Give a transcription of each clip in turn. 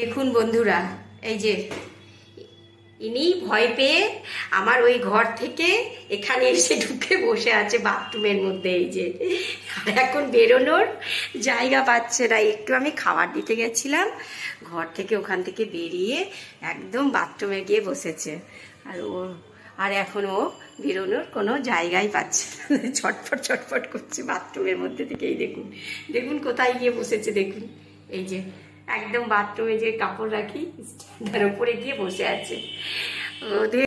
দেখুন বন্ধুরা, এই যে ইনি ভয় পেয়ে আমার ওই ঘর থেকে এখানে এসে ঢুকে বসে আছে বাথরুমের মধ্যে। এই যে আর এখন বেরোনোর জায়গা পাচ্ছে না। একটু আমি খাবার দিতে গেছিলাম, ঘর থেকে ওখান থেকে বেরিয়ে একদম বাথরুমে গিয়ে বসেছে। আর এখন ও বেরোনোর কোনো জায়গাই পাচ্ছে না, ছটফট ছটফট করছে বাথরুমের মধ্যে থেকে। এই দেখুন দেখুন কোথায় গিয়ে বসেছে, দেখুন এই যে একদম বাথরুমে যে কাপড় রাখি স্ট্যান্ডের উপরে গিয়ে বসে আছে। ওদের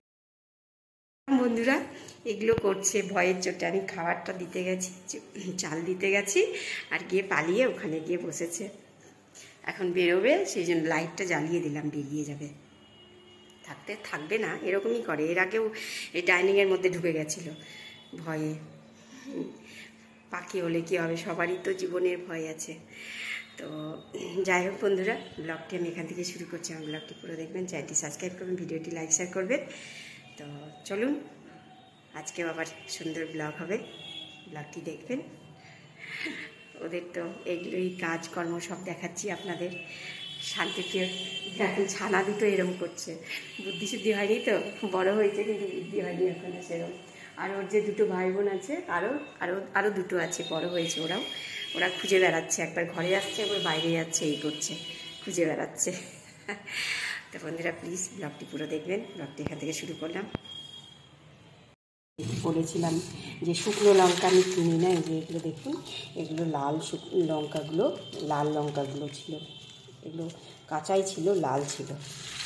বন্ধুরা এগুলো করছে ভয়ের চোটে। আমি খাবারটা দিতে গেছি, চাল দিতে গেছি, আর গিয়ে পালিয়ে ওখানে গিয়ে বসেছে। এখন বেরোবে, সেই জন্য লাইটটা জ্বালিয়ে দিলাম, বেরিয়ে যাবে। থাকবে না, এরকমই করে। এর আগেও এই ডাইনিংয়ের মধ্যে ঢুকে গেছিলো ভয়ে। পাখি হলে কী হবে, সবারই তো জীবনের ভয় আছে। তো যাই হোক বন্ধুরা, ব্লগটি আমি এখান থেকে শুরু করছি। আমার ব্লগটি পুরো দেখবেন, চ্যানেলটি সাবস্ক্রাইব করবেন, ভিডিওটি লাইক শেয়ার করবেন। তো চলুন, আজকেও আবার সুন্দর ব্লগ হবে, ব্লগটি দেখবেন। ওদের তো এগুলোই কাজকর্ম সব দেখাচ্ছি আপনাদের। শান্তিপ্রিয় এখন ছানা দুটো এরম করছে, বুদ্ধি শুদ্ধি হয়নি তো, বড় হয়েছে কিন্তু বুদ্ধি হয়নি এখনো সেরম। আর ওর যে দুটো ভাই বোন আছে, আরও দুটো আছে, বড় হয়েছে ওরা খুঁজে বেড়াচ্ছে, একবার ঘরে আসছে, একবার বাইরে যাচ্ছে, এই করছে, খুঁজে বেড়াচ্ছে। তো বন্ধুরা প্লিজ ব্লগটি পুরো দেখবেন। ব্লগটি এখান থেকে শুরু করলাম। বলেছিলাম যে শুকনো লঙ্কা আমি কিনি না, যে এগুলো দেখুন, এগুলো লাল লাল লঙ্কাগুলো ছিল, এগুলো কাঁচাই ছিল, লাল ছিল।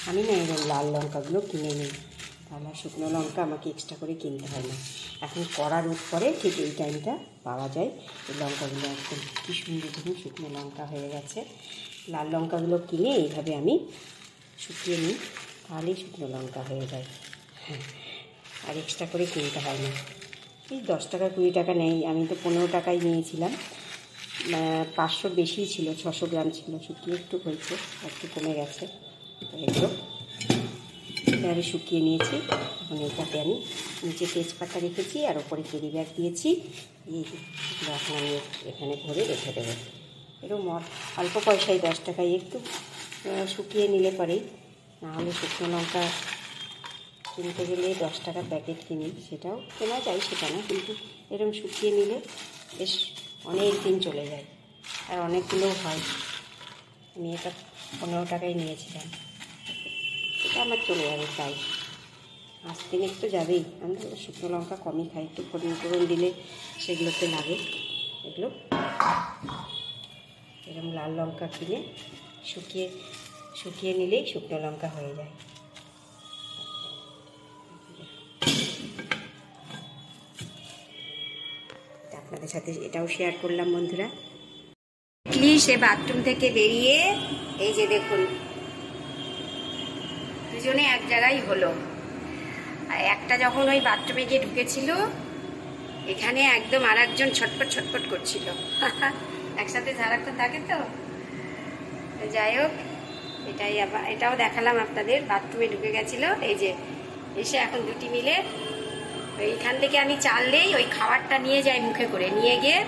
আমি না এরকম লাল লঙ্কাগুলো কিনে নিই, তাহলে শুকনো লঙ্কা আমাকে এক্সট্রা করে কিনতে হয় না। এখন কড়া রোদ পরে ঠিক এই টাইমটা পাওয়া যায় এই লঙ্কাগুলো। একদম কী সুন্দর দেখুন শুকনো লঙ্কা হয়ে গেছে। লাল লঙ্কাগুলো কিনে এইভাবে আমি শুকিয়ে নিই, তাহলেই শুকনো লঙ্কা হয়ে যায়। হ্যাঁ, আর এক্সট্রা করে কিনতে হয় না। এই 10 টাকা 20 টাকা নেই, আমি তো 15 টাকায় নিয়েছিলাম। 500 বেশি ছিল, 600 গ্রাম ছিল, শুকিয়ে একটু হয়েছে, একটু কমে গেছে। তো এগুলো আমি শুকিয়ে নিয়েছি। এখন এটাতে আমি নিচে তেজপাতা রেখেছি, আর ওপরে ক্যারি ব্যাগ দিয়েছি। এইগুলো এখন আমি এখানে ভরে রেখে দেবো। এরকম অল্প পয়সায় 10 টাকায় একটু শুকিয়ে নিলে পরেই, নাহলে শুকনো লঙ্কা কিনতে গেলে 10 টাকা প্যাকেট কিনি, সেটাও কেনা যায়, সেটা না, কিন্তু এরকম শুকিয়ে নিলে বেশ অনেক দিন চলে যায়, আর অনেকগুলোও হয়। আমি এটা 15 টাকায় নিয়েছিলাম, এটা আমার চলে যাবে প্রায় 5 দিন, একটু যাবেই। আমি তো শুকনো লঙ্কা কমই খাই, একটু ফোড়ন দিলে সেগুলোতে লাগে। এগুলো এরকম লাল লঙ্কা কিনে শুকিয়ে নিলেই শুকনো লঙ্কা হয়ে যায়। আপনাদের সাথে এটাও শেয়ার করলাম বন্ধুরা। সে বাথরুম থেকে বেরিয়ে এই যে দেখুন দুজনে এক জায়গায় হলো। আর একটা যখন ওই বাথরুমে গিয়ে ঢুকেছিল, এখানে একদম আর একজন ছটপট ছটপট করছিল। একসাথে সারাক্ষণ থাকে তো। যাই হোক, এটাও দেখালাম আপনাদের। বাথরুমে ঢুকে গেছিল, এই যে এসে এখন দুটি মিলে এইখান থেকে আমি চাললেই ওই খাবারটা নিয়ে যাই, মুখে করে নিয়ে গিয়ে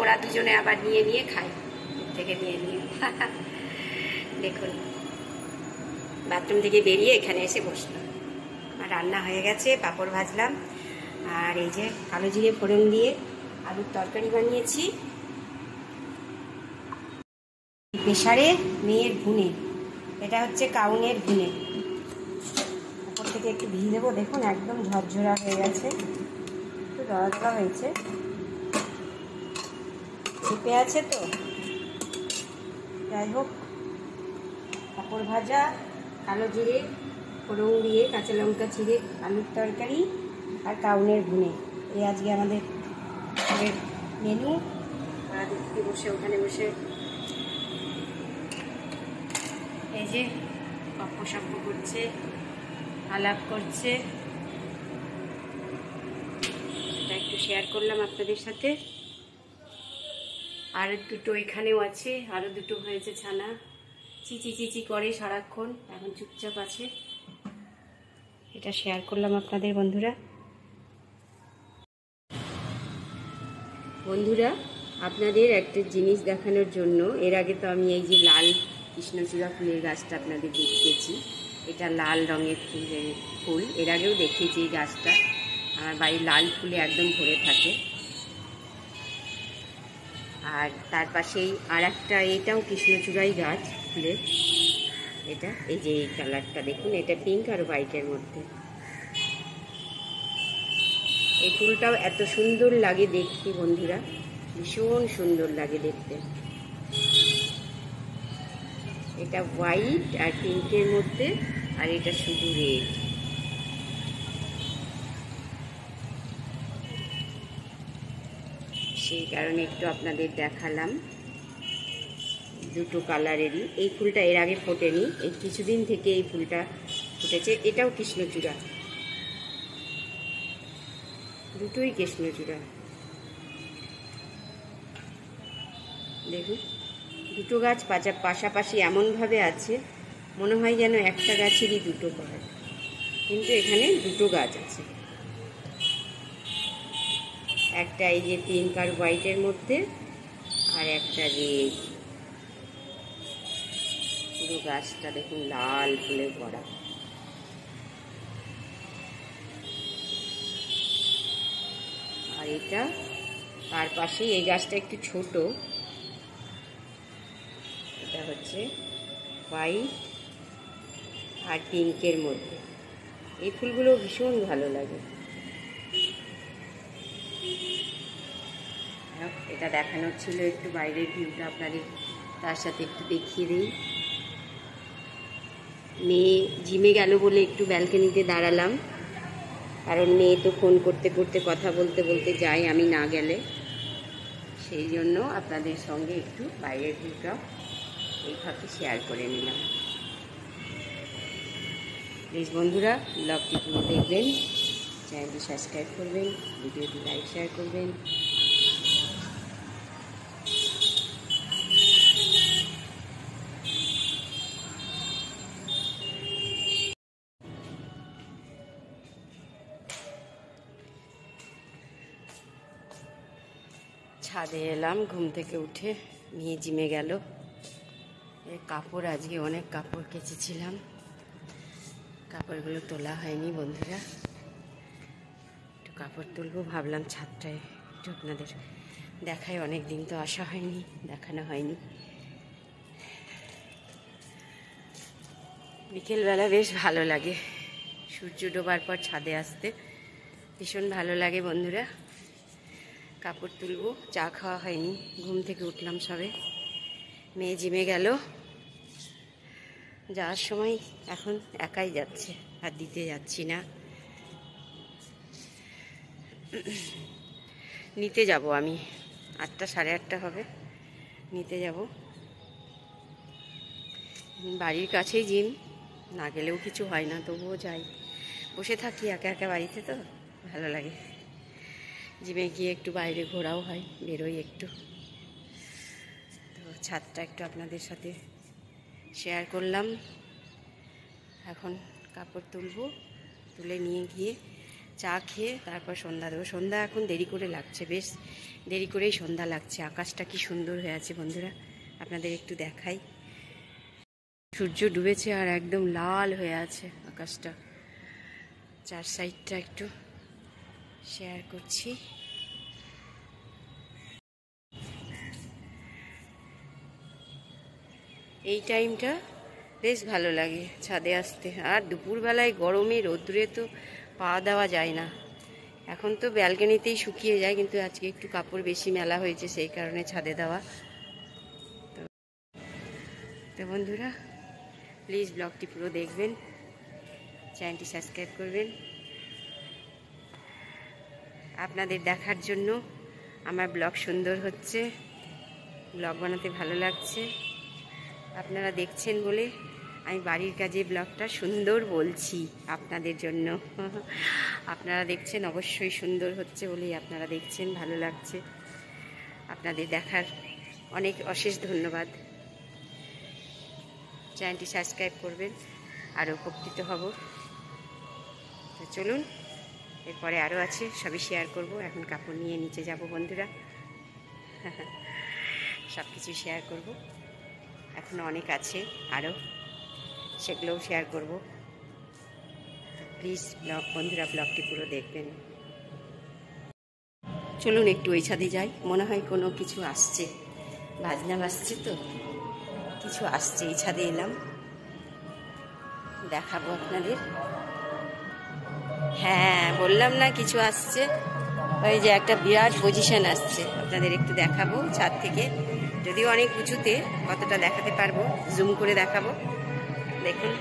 ওরা দুজনে আবার নিয়ে খায়, থেকে নিয়ে দেখুন বাথরুম থেকে বেরিয়ে এখানে এসে বসলাম। আমার রান্না হয়ে গেছে, পাঁপড় ভাজলাম, আর এই যে কালো জিরে ফোড়ন দিয়ে আলুর তরকারি বানিয়েছি। প্রেসারে মেয়ের ভুনে, এটা হচ্ছে কাউনের ভুনে। উপর থেকে একটু ঘি দেবো, দেখুন একদম ঝরঝরা হয়ে গেছে, একটু দড়া হয়েছে, চেপে আছে তো। যাই হোক, পাঁপড় ভাজা, কালো জিরে ফোড়ন দিয়ে কাঁচা লঙ্কা চিড়ে আলুর তরকারি, আর কাউনের ভুনে, এই আজকে আমাদের মেনু। ওরা দিকে বসে ওখানে বসে এই যে গপ্প করছে, আলাপ করছে, সেটা একটু শেয়ার করলাম আপনাদের সাথে। আর দুটো এখানেও আছে, আরও দুটো হয়েছে ছানা, চিচি করে সারাক্ষণ, এখন চুপচাপ আছে। এটা শেয়ার করলাম আপনাদের বন্ধুরা। আপনাদের একটা জিনিস দেখানোর জন্য, এর আগে তো আমি এই যে লাল কৃষ্ণচূড়া ফুলের গাছটা আপনাদের দেখিয়েছি। এটা লাল রঙের ফুল, এর আগেও দেখিয়েছি। এই গাছটা আমার বাড়ির লাল ফুলে একদম ভরে থাকে। আর তার পাশেই আর একটা, এটাও কৃষ্ণচূড়াই গাছ ফুলের। এটা এই যে এই কালারটা দেখুন, এটা পিঙ্ক আর হোয়াইটের মধ্যে। এই ফুলটাও এত সুন্দর লাগে দেখতে বন্ধুরা, ভীষণ সুন্দর লাগে দেখতে। এটা হোয়াইট আর পিঙ্কের মধ্যে, আর এটা শুধু রেড। সেই কারণে একটু আপনাদের দেখালাম দুটো কালারেরই। এই ফুলটা এর আগে ফোটেনি, এই কিছুদিন থেকে এই ফুলটা ফুটেছে। এটাও কৃষ্ণচূড়া, দুটোই কৃষ্ণচূড়া। দেখুন দুটো গাছ পাশাপাশি এমনভাবে আছে মনে হয় যেন একটা গাছেরই দুটো পাহাড়, কিন্তু এখানে দুটো গাছ আছে। একটা এই যে পিঙ্ক আর হোয়াইটের মধ্যে, আর একটা রেড। পুরো গাছটা দেখুন লাল ফুলে ভরা। আর এটা তার পাশে, এই গাছটা একটু ছোট, এটা হচ্ছে হোয়াইট আর পিঙ্কের মধ্যে। এই ফুলগুলো ভীষণ ভালো লাগে। এটা দেখানোর ছিল, একটু বাইরের ভিউটা আপনাদের তার সাথে একটু দেখিয়ে দিই। মেয়ে জিমে গেল বলে একটু ব্যালকনিতে দাঁড়ালাম, কারণ মেয়ে তো ফোন করতে করতে কথা বলতে বলতে যায় আমি না গেলে। সেই জন্য আপনাদের সঙ্গে একটু বাইরের ভিউটা এইভাবে শেয়ার করে নিলাম। প্লিজ বন্ধুরা ব্লগটি পুরো দেখবেন, চ্যানেলটি সাবস্ক্রাইব করবেন, ভিডিওটি লাইক শেয়ার করবেন। ছাদে এলাম ঘুম থেকে উঠে, নিয়ে জিমে গেল। এই কাপড়, আজকে অনেক কাপড় কেচেছিলাম, কাপড়গুলো তোলা হয়নি বন্ধুরা। একটু কাপড় তুলবো ভাবলাম, ছাদটায় একটু আপনাদের দেখাই। অনেক দিন তো আসা হয়নি, দেখানো হয়নি। বিকেলবেলা বেশ ভালো লাগে, সূর্য ডোবার পর ছাদে আসতে ভীষণ ভালো লাগে বন্ধুরা। কাপড় তুলবো, চা খাওয়া হয়নি, ঘুম থেকে উঠলাম সবে। মেয়ে জিমে গেল, যাওয়ার সময় এখন একাই যাচ্ছে, আর দিতে যাচ্ছি না। নিতে যাব আমি, 8টা 8:30 হবে, নিতে যাব। বাড়ির কাছেই জিম, না গেলেও কিছু হয় না, তবুও যাই। বসে থাকি একা একা বাড়িতে, তো ভালো লাগে। জিমে গিয়ে একটু বাইরে ঘোরাও হয়, বেরোই একটু। তো ছাদটা একটু আপনাদের সাথে শেয়ার করলাম। এখন কাপড় তুলবো, তুলে নিয়ে গিয়ে চা খেয়ে তারপর সন্ধ্যা দেবো। সন্ধ্যা এখন দেরি করে লাগছে, বেশ দেরি করেই সন্ধ্যা লাগছে। আকাশটা কি সুন্দর হয়ে আছে বন্ধুরা, আপনাদের একটু দেখাই। সূর্য ডুবেছে আর একদম লাল হয়ে আছে আকাশটা। চার সাইডটা একটু শেয়ার করছি। এই টাইমটা বেশ ভালো লাগে ছাদে আসতে। আর দুপুরবেলায় গরমে রোদ্রে তো পা দেওয়া যায় না। এখন তো ব্যালকনিতেই শুকিয়ে যায়, কিন্তু আজকে একটু কাপড় বেশি মেলা হয়েছে, সেই কারণে ছাদে দেওয়া। তো বন্ধুরা প্লিজ ব্লগটি পুরো দেখবেন, চ্যানেলটি সাবস্ক্রাইব করবেন। আপনাদের দেখার জন্য আমার ব্লগ সুন্দর হচ্ছে, ব্লগ বানাতে ভালো লাগছে। আপনারা দেখছেন বলে আমি বাড়ির কাজে ব্লগটা সুন্দর বলছি আপনাদের জন্য। আপনারা দেখছেন, অবশ্যই সুন্দর হচ্ছে বলেই আপনারা দেখছেন, ভালো লাগছে। আপনাদের দেখার অনেক অশেষ ধন্যবাদ। চ্যানেলটি সাবস্ক্রাইব করবেন, আরও উপকৃত হব। তো চলুন, এরপরে আরও আছে, সবই শেয়ার করব। এখন কাপড় নিয়ে নিচে যাব বন্ধুরা, সব কিছু শেয়ার করব। এখনও অনেক আছে আরও, সেগুলোও শেয়ার করব। প্লিজ বন্ধুরা ব্লগটি পুরো দেখবেন। চলুন একটু ওই ছাদে যাই, মনে হয় কোনো কিছু আসছে, বাজনা বাজছে তো, কিছু আসছে। এই ছাদে এলাম, দেখাবো আপনাদের। হ্যাঁ বললাম না কিছু আসছে, ওই যে একটা বিরাট পজিশন আসছে, আপনাদের একটু দেখাবো ছাদ থেকে, যদিও অনেক উঁচুতে, কতটা দেখাতে পারবো জুম করে দেখাবো, দেখুন।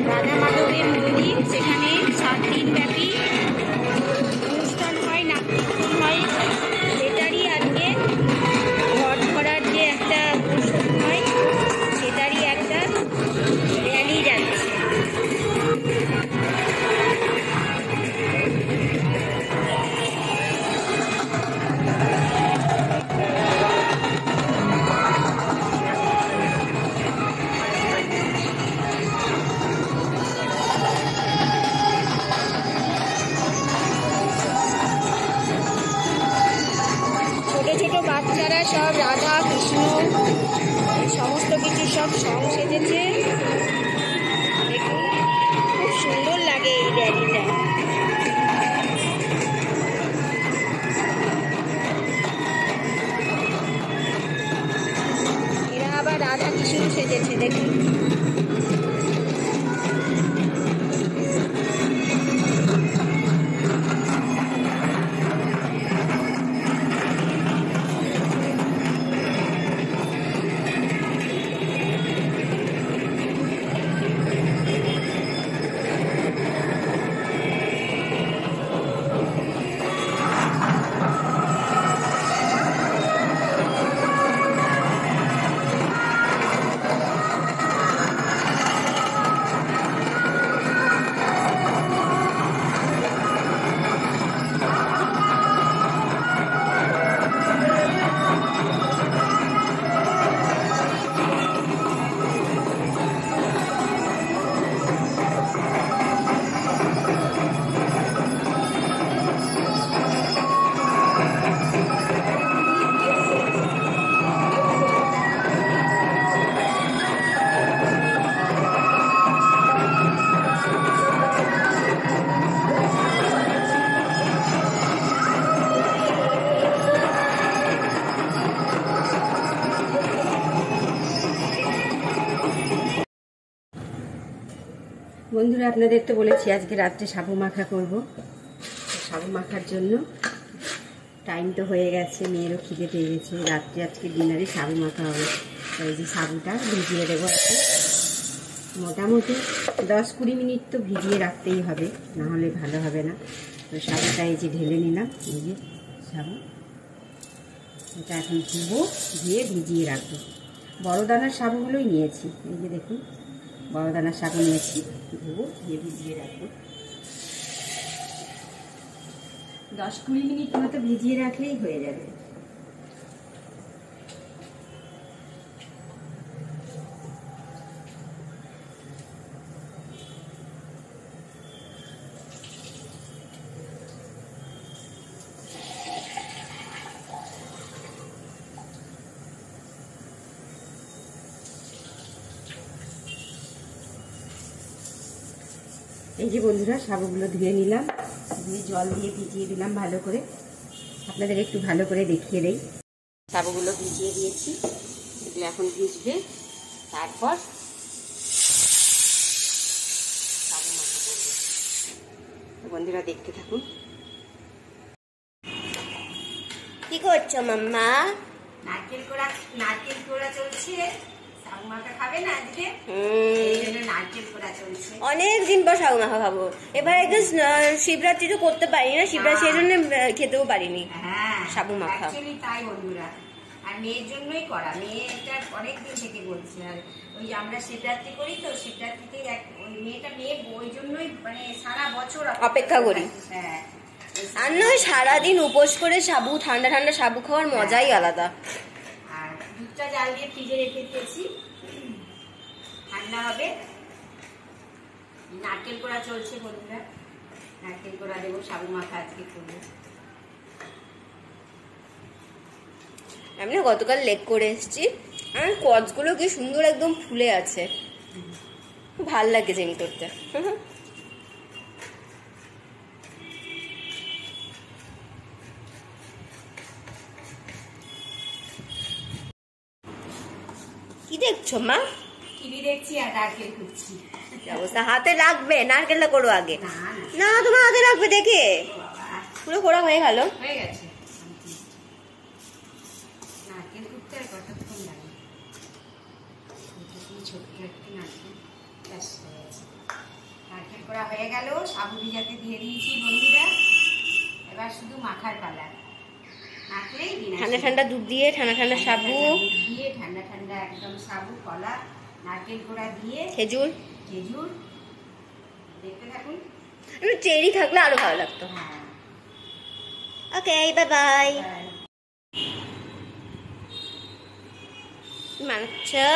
রাধা মাধবের মন্দির, সেখানে 7 দিন ব্যাপী অনুষ্ঠান হয়, নাট্যকীর্তন হয়, সেটারই আজকে ঘট করার যে একটা অনুষ্ঠান হয় সেটারই একটা র্যালি যাচ্ছে। ছোট বাচ্চারা সব রাধা কৃষ্ণ সমস্ত কিছু সব সং সেজেছে, দেখুন খুব সুন্দর লাগে এই র্যালিটা। এরা আবার রাধা কৃষ্ণ সেজেছে, দেখুন। বন্ধুরা আপনাদের তো বলেছি আজকে রাত্রে সাবু মাখা করব। সাবু মাখার জন্য টাইম তো হয়ে গেছে, মেয়েরও খিদে পেয়ে গেছে, রাত্রে আজকে ডিনারে সাবু মাখা হবে। এই যে সাবুটা ভিজিয়ে দেবো আজকে, মোটামুটি 10-20 মিনিট তো ভিজিয়ে রাখতেই হবে, নাহলে ভালো হবে না। তো সাবুটা এই যে ঢেলে নিলাম, এই যে সাবু, এটা এখন ধুবো, ধুয়ে ভিজিয়ে রাখবো। বড় দানার সাবুগুলোই নিয়েছি, এই যে দেখুন বড় দানার সাবু নিয়েছি, ধুবো দিয়ে ভিজিয়ে রাখবো। 10-20 মিনিট মতো ভিজিয়ে রাখলেই হয়ে যাবে। এই যে বন্ধুরা সাবুগুলো ধুয়ে নিলাম, ধুয়ে জল দিয়ে ভিজিয়ে দিলাম ভালো করে। আপনাদের একটু ভালো করে দেখিয়ে দেই। সাবুগুলো ভিজিয়ে দিয়েছি, এগুলো এখন ভিজবে, তারপর সাবু মাখা করবো। বন্ধুরা দেখতে থাকুন। কি করছো মাম্মা? নারকেল কোড়া চলছে, সাবু মাখা খাবে না আজকে, নারকেল কোড়া চলছে। অনেক দিন পর সাবু মাখা খাবো। এবার একটু শিবরাত্রি তো করতে পারি না, শিবরাত্রি সেই জন্য খেতেও পারিনি সাবু মাখা। তাই বন্ধুরা, আর মেয়ের জন্যই করা, মেয়েটা অনেক দিন থেকে বলছে। আর ওই যে আমরা শিবরাত্রি করি তো, শিবরাত্রিতে মেয়ে ওই জন্যই মানে সারা বছর অপেক্ষা করি। হ্যাঁ, আর নয় সারাদিন উপোস করে সাবু, ঠান্ডা ঠান্ডা সাবু খাওয়ার মজাই আলাদা। আর দুধটা জাল দিয়ে ফ্রিজে রেখে দিয়েছি, ঠান্ডা হবে। নারকেল কোড়া চলছে বন্ধুরা, নারকেল কোড়া দেবো, সাবু মাখা আজকে করবো। আমি না গতকাল লেগ করে এসেছি, আমার কচগুলো কি সুন্দর একদম ফুলে আছে, খুব ভাল লাগে জেনি করতে। কি দেখছো মা? টিভি দেখছি আর নারকেল কুচ্ছি। অবস্থা, হাতে লাগবে, নারকেলটা করো আগে। না তোমার হাতে লাগবে, দেখে পুরো করা হয়ে গেল, হয়ে গেছে। নারকেল কুটতে আর কতক্ষণ লাগে, ছোট্ট একটু নারকেল, ব্যাস হয়ে গেছে। নারকেল করা হয়ে গেল, সাবু ভিজাতে দিয়ে দিয়েছি বন্ধুরা। এবার শুধু মাখার পালা। ঠান্ডা ঠান্ডা দুধ দিয়ে, ঠান্ডা ঠান্ডা সাবু দিয়ে, ঠান্ডা ঠান্ডা একদম সাবু, কলা, নারকেল কোড়া দিয়ে, খেজুর দেখতে থাকুন। একটু চেরি থাকলে আরো ভালো লাগতো। ওকে, বাই বাই। আচ্ছা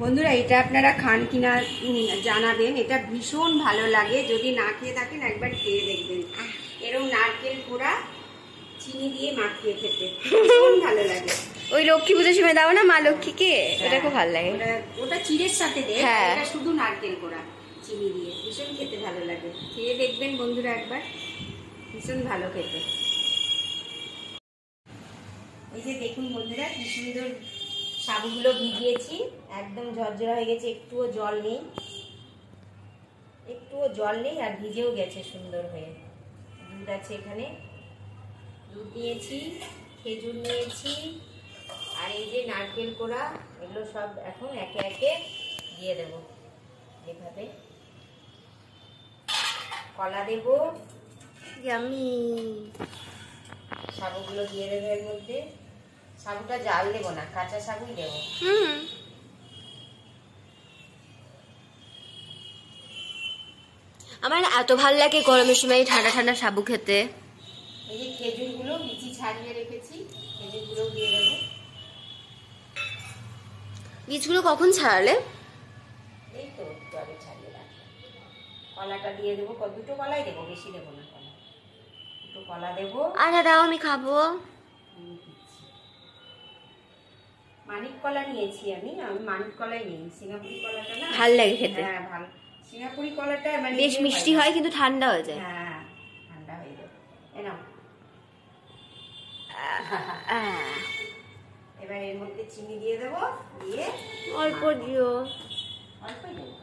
বন্ধুরা, এটা আপনারা খান কিনা জানাবেন, এটা ভীষণ ভালো লাগে। যদি না খেয়ে থাকেন একবার খেয়ে দেখবেন, এরকম নারকেল কোড়া চিনি দিয়ে মাখিয়ে খেতে ভীষণ ভালো লাগে। ওই লক্ষ্মী পুজোর সময় দাও না মা লক্ষ্মীকে, এটা খুব ভালো লাগে। ওটা চিড়ের সাথে দেয়, এটা শুধু নারকেল কোড়া চিনি দিয়ে, ভীষণ খেতে ভালো লাগে। খেয়ে দেখবেন বন্ধুরা একবার, ভীষণ ভালো খেতে। এই যে দেখুন বন্ধুরা, কি সুন্দর সাবুগুলো ভিজিয়েছি, একদম ঝরঝরা হয়ে গেছে, একটুও জল নেই, আর ভিজেও গেছে সুন্দর হয়ে। দুধ আছে এখানে, দুধ নিয়েছি, খেজুর নিয়েছি, আর এই যে নারকেল কোড়া, এগুলো সব এখন একে একে দিয়ে দেব। এভাবে কলা দেব, ইয়ামি, সাবুগুলো দিয়ে দেবো এর মধ্যে। সাবুটা জাল দেবো না, কাঁচা সাবুই দেবো। আমার এত ভালো লাগে গরমের সময় ঠান্ডা ঠান্ডা সাবু খেতে। এই যে খেজুরগুলো বিচি ছাড়িয়ে রেখেছি, খেজুরগুলো দিয়ে দেবো। বীজগুলো কখন ছাড়ালে? এই তো জলে ছাড়িয়ে রাখলাম। কলাটা দিয়ে দেবো, দুটো কলাই দেবো, বেশি দেবো না কলা, দুটো কলা দেবো। আচ্ছা দাও, আমি খাবো। মানিক কলা নিয়েছি আমি মানিক কলাই নিই, সিঙ্গাপুরি কলাটা না ভাল লাগে খেতে। হ্যাঁ ভালো, সিঙ্গাপুরি কলাটা মানে বেশ মিষ্টি হয় কিন্তু ঠান্ডা হয়ে যায়। হ্যাঁ ঠান্ডা হয়ে যাবে। এবার এর মধ্যে চিনি দিয়ে দেবো, দিয়ে অল্প দিও, অল্পই দেবো,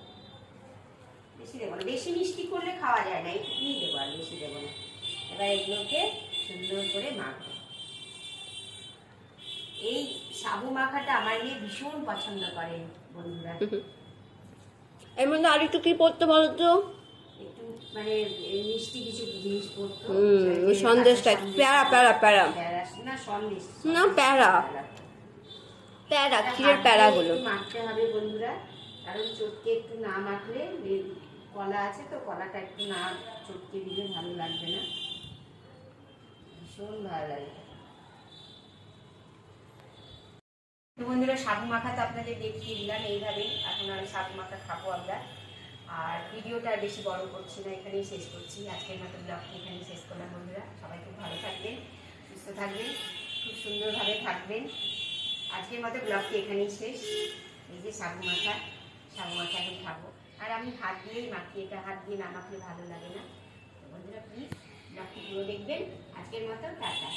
বেশি দেবো না, বেশি মিষ্টি করলে খাওয়া যায় না, একটুই দেবো, আর বেশি দেবো না। এবার এগুলোকে সুন্দর করে মাখবো। এই সাবু মাখাটা আমার মেয়ে ভীষণ পছন্দ করে বন্ধুরা। এর মধ্যে আর একটু কি পড়তে বলো তো? একটু মানে মিষ্টি কিছু জিনিস পড়তো, সন্দেশটা প্যারা প্যারা প্যারা না, সন্দেশ না, প্যারা প্যারা, ক্ষীরের প্যারাগুলো মাখতে হবে বন্ধুরা, কারণ চটকে একটু না মাখলে, কলা আছে তো, কলাটা একটু না চটকে দিলে ভালো লাগবে না, ভীষণ ভালো লাগে। তো বন্ধুরা, সাবু মাখা তো আপনাদের দেখিয়ে দিলাম এইভাবেই। এখন আমি সাবু মাখা খাবো আমরা। আর ভিডিওটা আর বেশি বড় করছি না, এখানেই শেষ করছি। আজকের মতো ব্লগটি এখানেই শেষ করলাম বন্ধুরা। সবাই খুব ভালো থাকবেন, সুস্থ থাকবেন, খুব সুন্দরভাবে থাকবেন। আজকের মতো ব্লগটি এখানেই শেষ। এই যে সাবু মাখা এখন খাবো, আর আমি হাত দিয়েই মাখি, এটা হাত দিয়ে না মাখলে ভালো লাগে না। বন্ধুরা প্লিজ ব্লগটি পুরো দেখবেন। আজকের মতো টাটা।